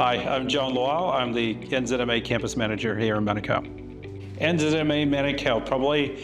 Hi, I'm John Lowell. I'm the NZMA Campus Manager here in Manukau. NZMA Manukau, probably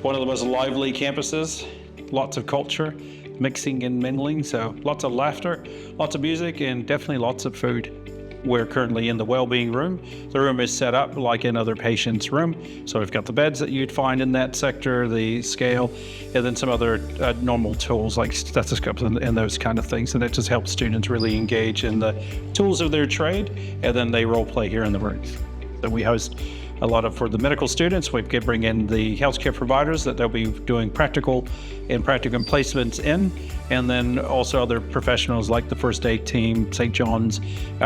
one of the most lively campuses, lots of culture, mixing and mingling, so lots of laughter, lots of music, and definitely lots of food. We're currently in the wellbeing room. The room is set up like in other patients' room. So we've got the beds that you'd find in that sector, the scale, and then some other normal tools like stethoscopes and those kind of things. And it just helps students really engage in the tools of their trade, and then they role play here in the rooms. So we host a lot of, for the medical students, we can bring in the healthcare providers that they'll be doing practical placements in, and then also other professionals like the first aid team, St. John's,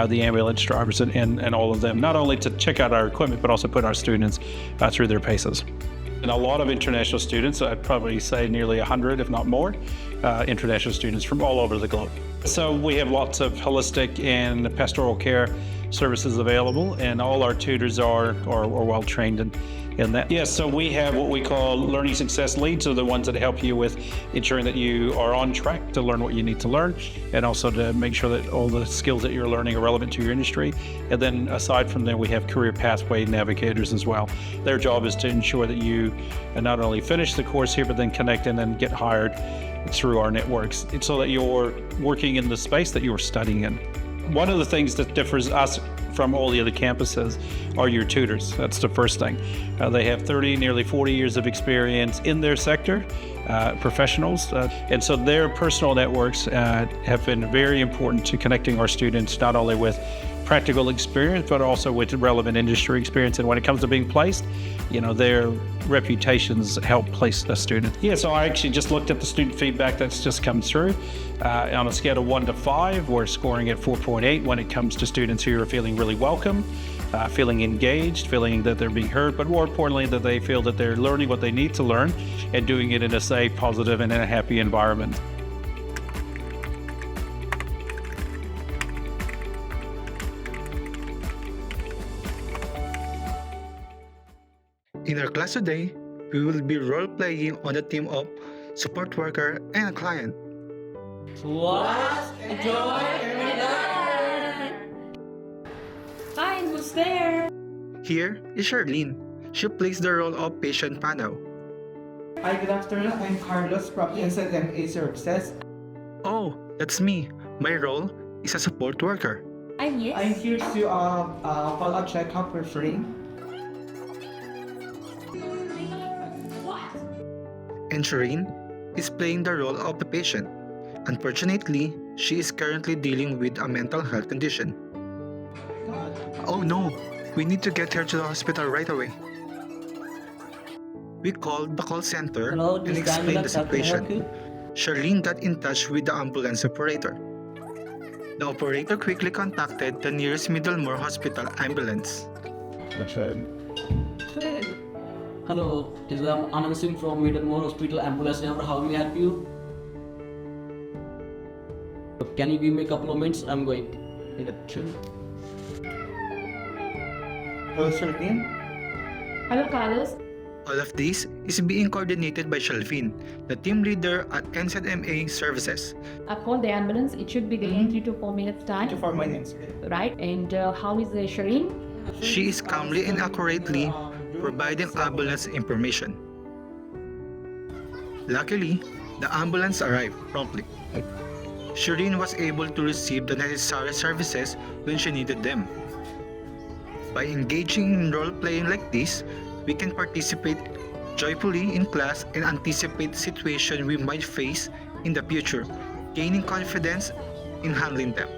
the ambulance drivers, and all of them, not only to check out our equipment, but also put our students through their paces. And a lot of international students, I'd probably say nearly 100, if not more, international students from all over the globe. So we have lots of holistic and pastoral care services available, and all our tutors are well trained in that. Yes, so we have what we call learning success leads, so the ones that help you with ensuring that you are on track to learn what you need to learn, and also to make sure that all the skills that you're learning are relevant to your industry. And then aside from that, we have career pathway navigators as well. Their job is to ensure that you not only finish the course here, but then connect and then get hired through our networks, so that you're working in the space that you're studying in. One of the things that differs us from all the other campuses are your tutors. That's the first thing. They have 30, nearly 40 years of experience in their sector, professionals, and so their personal networks have been very important to connecting our students not only with practical experience, but also with relevant industry experience. And when it comes to being placed, their reputations help place the student. Yeah, so I actually just looked at the student feedback that's just come through. On a scale of 1 to 5, we're scoring at 4.8 when it comes to students who are feeling really welcome, feeling engaged, feeling that they're being heard, but more importantly, that they feel that they're learning what they need to learn and doing it in a safe, positive, and in a happy environment. In our class today, we will be role-playing on the team of support worker and a client. Watch, enjoy, and learn! Hi, who's there? Here is Charlene. She plays the role of patient panel. Hi, good afternoon. I'm Carlos from NZMA Services. Oh, that's me. My role is a support worker. I'm yes. I'm here to follow-up checkup for free. And Shireen is playing the role of the patient. Unfortunately, she is currently dealing with a mental health condition. Oh no, we need to get her to the hospital right away. We called the call center and explained the situation. Shireen got in touch with the ambulance operator. The operator quickly contacted the nearest Middlemore Hospital ambulance. Hello, this is Anand Singh from Middlemore Hospital Ambulance Number. How may I help you? Can you give me a couple of minutes? I'm going. Hello, Charlene. Hello, Carlos. All of this is being coordinated by Shalvin, the team leader at NZMA Services. I've called the ambulance. It should be there in 3 to 4 minutes time. 2 to 4 minutes. Right. And how is Shireen? She is calmly and accurately providing ambulance information. Luckily, the ambulance arrived promptly. Shireen was able to receive the necessary services when she needed them. By engaging in role-playing like this, we can participate joyfully in class and anticipate situations we might face in the future, gaining confidence in handling them.